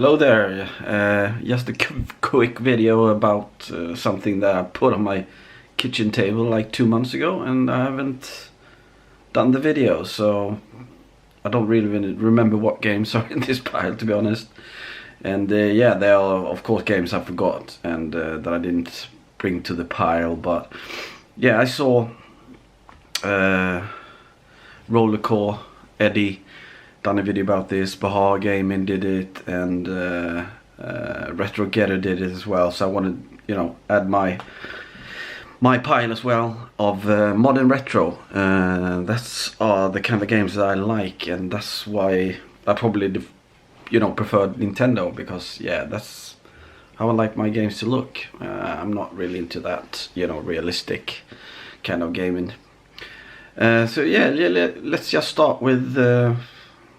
Hello there, just a quick video about something that I put on my kitchen table like 2 months ago, and I haven't done the video, so I don't really remember what games are in this pile, to be honest. And yeah, there are of course games I forgot and that I didn't bring to the pile, but yeah, I saw Rollercore Eddie done a video about this, Bahar Gaming did it, and RetroGetter did it as well. So I wanted, add my pile as well of modern retro. That's the kind of games that I like, and that's why I probably prefer Nintendo, because yeah, that's how I like my games to look. I'm not really into that realistic kind of gaming. So yeah, let's just start with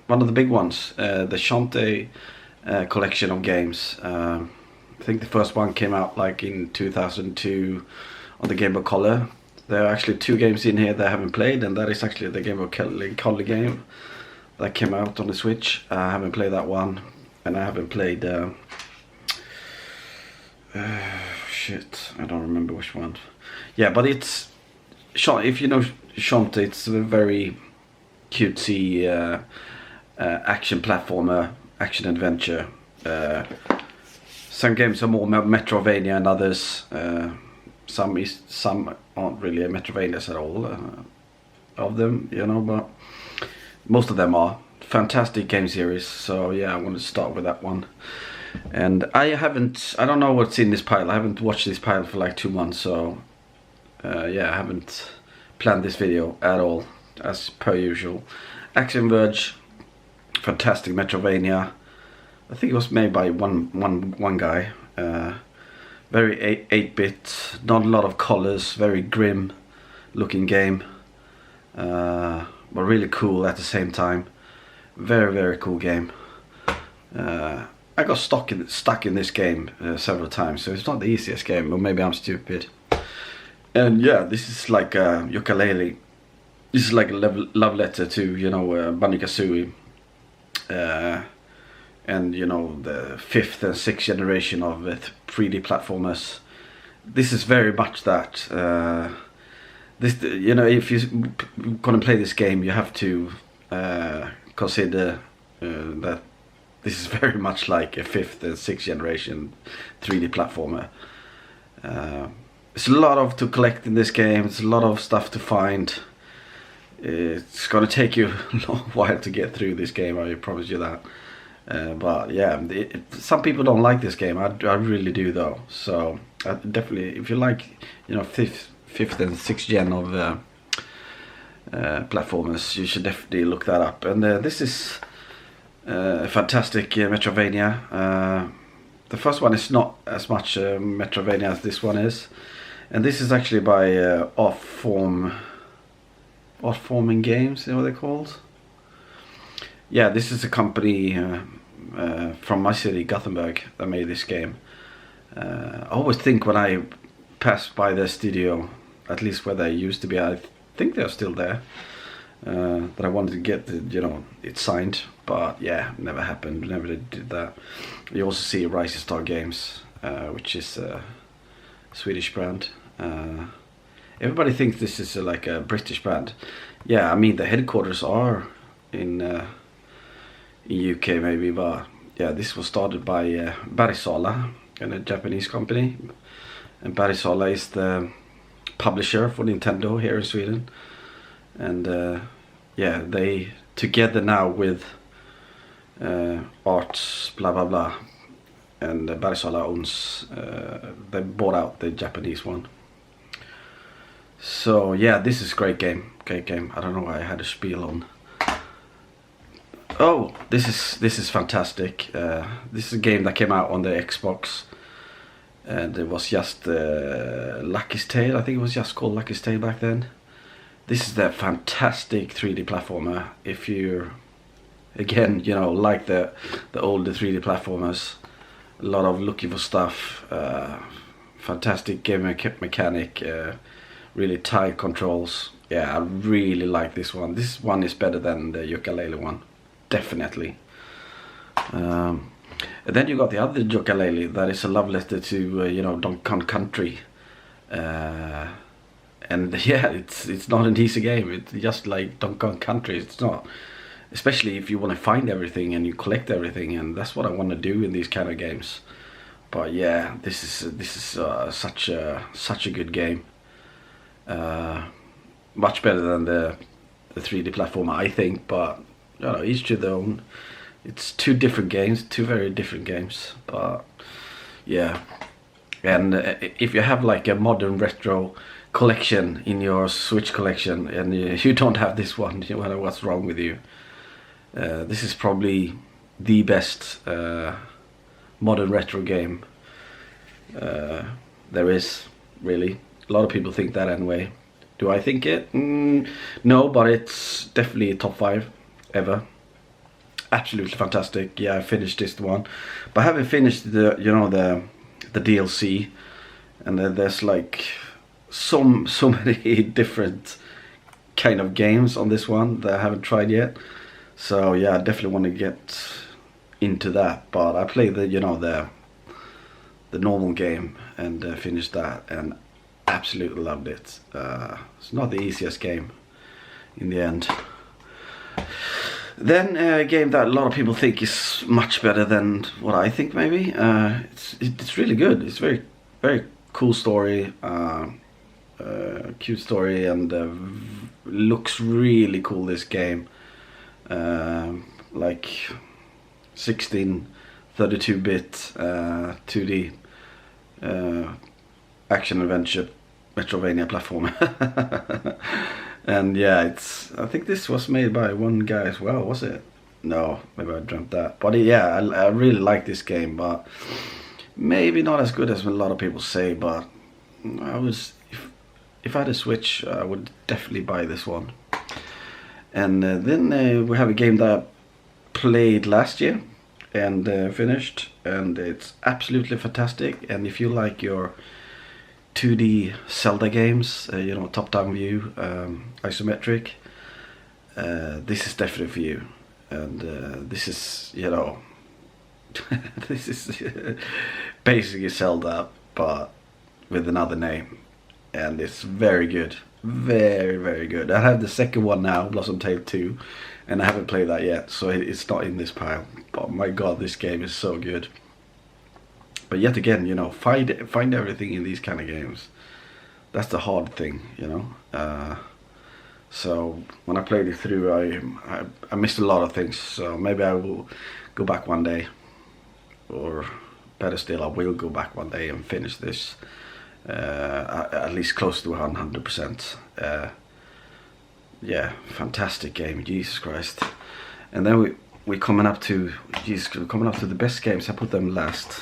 one of the big ones, the Shantae collection of games. I think the first one came out like in 2002 on the Game Boy Color. There are actually 2 games in here that I haven't played, and that is actually the Game Boy Color game that came out on the Switch. I haven't played that one, and I haven't played shit, I don't remember which one. Yeah, but it's, if you know Shantae, it's a very cutesy action platformer, action adventure. Some games are more Metroidvania and others. Some aren't really Metroidvanias at all of them, but most of them are. Fantastic game series. So yeah, I want to start with that one. And I don't know what's in this pile. I haven't watched this pile for like 2 months, so yeah, I haven't planned this video at all, as per usual. Action Verge, fantastic Metroidvania. I think it was made by one guy. Very 8-bit, not a lot of colors, very grim looking game, but really cool at the same time. Very cool game. I got stuck in this game several times, so it's not the easiest game, or maybe I'm stupid. And yeah, this is like a Yooka-Laylee. This is like a love letter to Banjo-Kazooie, and the 5th and 6th generation of 3D platformers. This is very much that. This, if you're gonna play this game, you have to consider that this is very much like a 5th and 6th generation 3D platformer. There's a lot to collect in this game. There's a lot of stuff to find. It's gonna take you a long while to get through this game, I promise you that. But yeah, some people don't like this game. I really do though. So definitely, if you like, 5th and 6th gen of platformers, you should definitely look that up. And this is a fantastic Metroidvania. The first one is not as much Metroidvania as this one is, and this is actually by Artforming Games, you know what they're called? Yeah, this is a company from my city, Gothenburg, that made this game. I always think when I pass by their studio, at least where they used to be, I think they're still there, that I wanted to get it signed, but yeah, never happened, never did that. You also see Rising Star Games, which is a Swedish brand. Everybody thinks this is like a British brand. Yeah, I mean the headquarters are in UK maybe, but yeah, this was started by Bergsala, and a Japanese company. And Bergsala is the publisher for Nintendo here in Sweden. And yeah, they together now with Arts blah blah blah, and Bergsala owns, they bought out the Japanese one. So yeah, this is great game. I don't know why I had a spiel on. Oh, this is fantastic. This is a game that came out on the Xbox, and it was just Lucky's Tale. I think it was just called Lucky's Tale back then. This is the fantastic 3D platformer. If you, again, like the older 3D platformers, a lot of looking for stuff. Fantastic game mechanic. Really tight controls. Yeah, I really like this one. This one is better than the Yooka-Laylee one, definitely. And then you got the other Yooka-Laylee that is a love letter to Donkey Kong Country. And yeah, it's not an easy game. It's just like Donkey Kong Country. It's not, especially if you want to find everything and you collect everything, and that's what I want to do in these kind of games. But yeah, this is such a good game. Much better than the 3D platformer, I think. But each to their own. It's two different games, two very different games. But yeah, and if you have like a modern retro collection in your Switch collection and you don't have this one, what's wrong with you? This is probably the best modern retro game there is, really. A lot of people think that anyway. Do I think it? No, but it's definitely top 5 ever. Absolutely fantastic. Yeah, I finished this one, but I haven't finished the the DLC, and then there's like so many different kind of games on this one that I haven't tried yet. So yeah, I definitely want to get into that. But I played the normal game and finished that, and absolutely loved it. It's not the easiest game in the end. Then a game that a lot of people think is much better than what I think, maybe. It's really good. It's very cool story, cute story, and looks really cool. This game, like 32-bit 2D action adventure Metroidvania platform. And yeah, I think this was made by one guy as well, was it? No, maybe I dreamt that. But yeah, I really like this game, but maybe not as good as a lot of people say. But if I had a Switch, I would definitely buy this one. And then we have a game that I played last year and finished, and it's absolutely fantastic. And if you like your 2D Zelda games, top-down view, isometric, this is definitely for you. And this is, this is basically Zelda, but with another name. And it's very good. Very, very good. I have the second one now, Blossom Tale 2, and I haven't played that yet, so it's not in this pile. But my god, this game is so good. But yet again, find everything in these kind of games. That's the hard thing, So when I played it through, I missed a lot of things. So maybe I will go back one day, or better still, I will go back one day and finish this. At least close to 100%. Yeah, fantastic game, Jesus Christ. And then we're coming up to the best games. I put them last.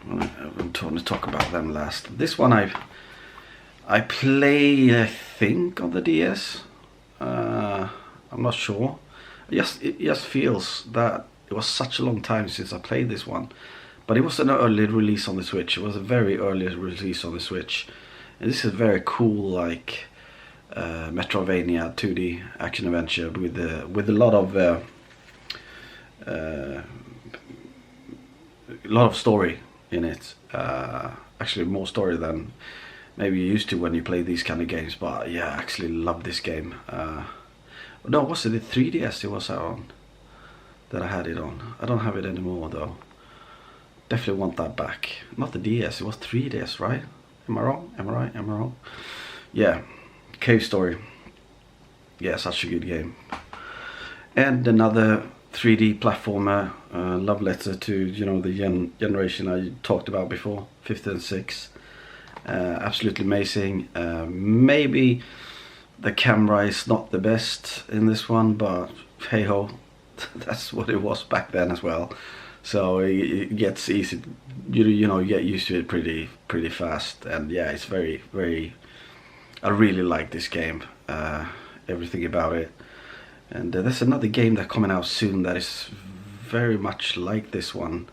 I'm trying to talk about them last. This one I played, I think, on the DS. I'm not sure. It just feels that it was such a long time since I played this one. But it was an early release on the Switch. It was a very early release on the Switch. And this is very cool, like Metroidvania 2D action adventure with a lot of story in it. Actually more story than maybe you used to when you play these kind of games. But yeah, I actually love this game. No, was it the 3DS it was on that I had it on? I don't have it anymore though. Definitely want that back. Not the DS, it was 3DS, right? Am I wrong? Am I right? Am I wrong? Yeah, Cave Story. Yeah, such a good game. And another 3D platformer, love letter to the generation I talked about before, 5th and 6th. Absolutely amazing. Maybe the camera is not the best in this one, but hey ho, that's what it was back then as well. So it gets easy, you get used to it pretty fast. And yeah, it's very, very, I really like this game, everything about it. And there's another game that's coming out soon that is very much like this one,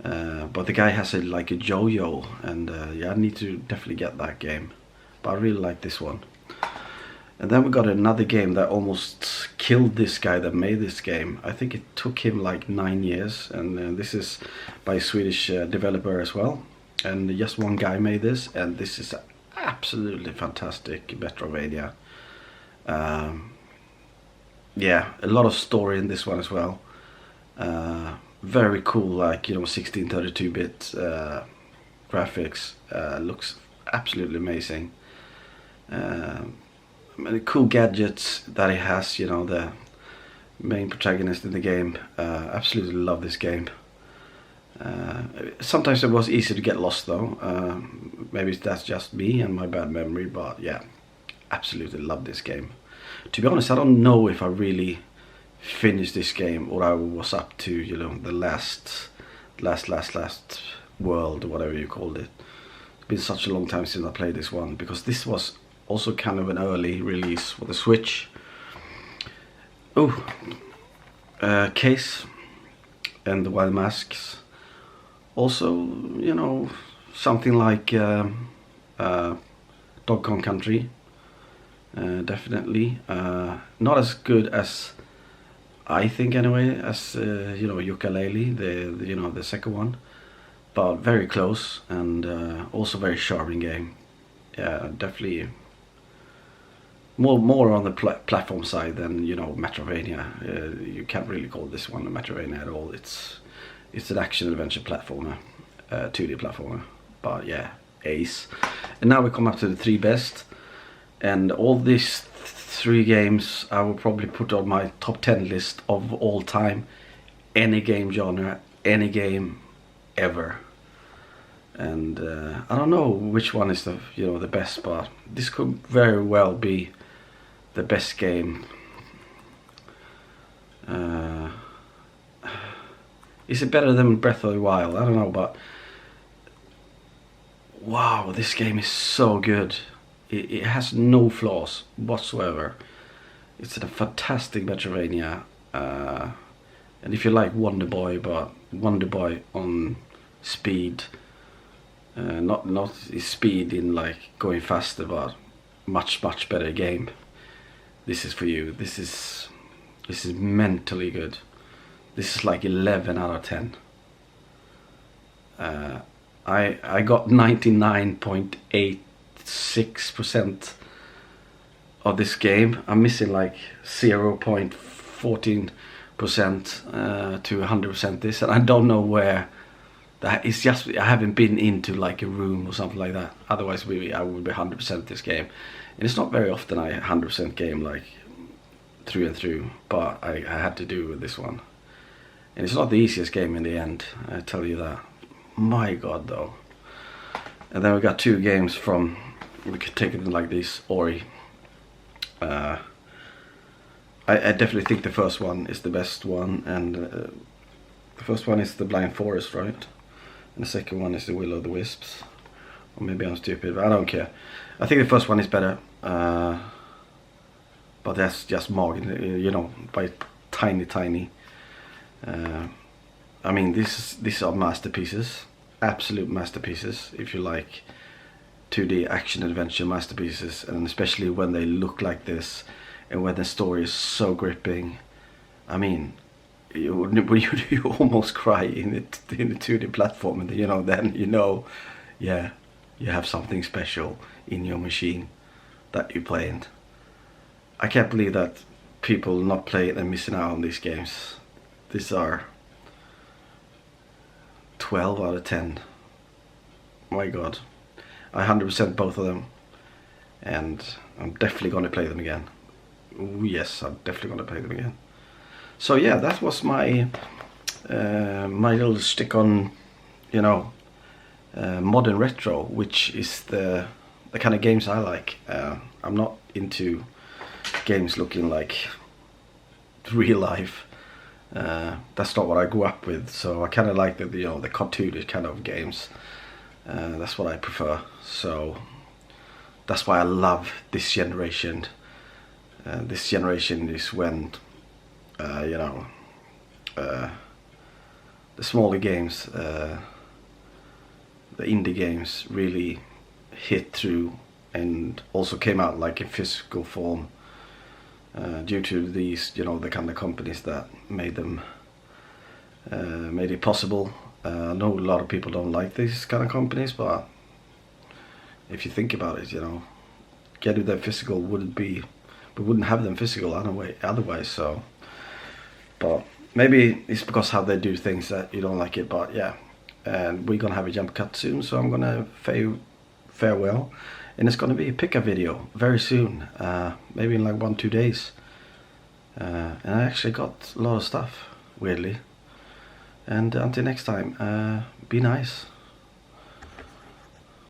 but the guy has like a yo-yo, and yeah, I need to definitely get that game. But I really like this one. And then we got another game that almost killed this guy that made this game. I think it took him like 9 years, and this is by a Swedish developer as well. And just one guy made this, and this is absolutely fantastic Metroidvania. Yeah, a lot of story in this one as well. Very cool, like, you know, 1632-bit graphics. Looks absolutely amazing. Many cool gadgets that he has, you know, the main protagonist in the game. Absolutely love this game. Sometimes it was easy to get lost though. Maybe that's just me and my bad memory, but yeah, absolutely love this game. To be honest, I don't know if I really finished this game or I was up to, you know, the last world or whatever you called it. It's been such a long time since I played this one, because this was also kind of an early release for the Switch. Oh, Case and the Wild Masks. Also, you know, something like Dog Kong Country. Definitely not as good as, I think anyway, as you know, Yooka-Laylee, the you know, the second one, but very close, and also very charming game. Yeah, definitely more on the platform side than, you know, Metroidvania. You can't really call this one a Metroidvania at all. It's an action adventure platformer, 2D platformer. But yeah, ace. And now we come up to the 3 best, and all these 3 games I will probably put on my top 10 list of all time. Any game genre, any game ever. And I don't know which one is the, you know, the best, but this could very well be the best game. Is it better than Breath of the Wild? I don't know, but wow, this game is so good. It has no flaws whatsoever. It's a fantastic Metroidvania, and if you like Wonder Boy, but Wonder Boy on speed, not speed in like going faster, but much better game. This is for you. This is mentally good. This is like 11 out of 10. I got 99.86% of this game. I'm missing like 0.14% to 100% this, and I don't know where that is. Just I haven't been into like a room or something like that. Otherwise I would be 100% this game. And it's not very often I 100% game like through and through, but I had to do with this one. And it's not the easiest game in the end, I tell you that. My god though. And then we got 2 games from, we could take it like this, Ori. I definitely think the first one is the best one, and the first one is the Blind Forest, right? And the second one is the Will of the Wisps. Or maybe I'm stupid, but I don't care. I think the first one is better, but that's just margin, you know, by tiny. I mean, these are masterpieces, absolute masterpieces. If you like 2D action adventure masterpieces, and especially when they look like this, and when the story is so gripping. I mean, you almost cry in the 2D platform, and you know, then you know, yeah, you have something special in your machine that you're playing. I can't believe that people not playing and missing out on these games. These are 12 out of 10. My god. I 100% both of them, and I'm definitely going to play them again. Ooh, yes, I'm definitely going to play them again. So yeah, that was my my little stick on, you know, modern retro, which is the kind of games I like. I'm not into games looking like real life. That's not what I grew up with, so I kind of like the, you know, the cartoonish kind of games. That's what I prefer. So that's why I love this generation. This generation is when you know, the smaller games, the indie games really hit through and also came out like in physical form. due to these, the kind of companies that made them, made it possible. I know a lot of people don't like these kind of companies, but if you think about it, getting them physical we wouldn't have them physical anyway, otherwise. So, but maybe it's because how they do things that you don't like it. But yeah, and we're gonna have a jump cut soon, so I'm gonna farewell, and it's gonna be a pickup video very soon, maybe in like 1-2 days. And I actually got a lot of stuff, weirdly. And until next time, be nice.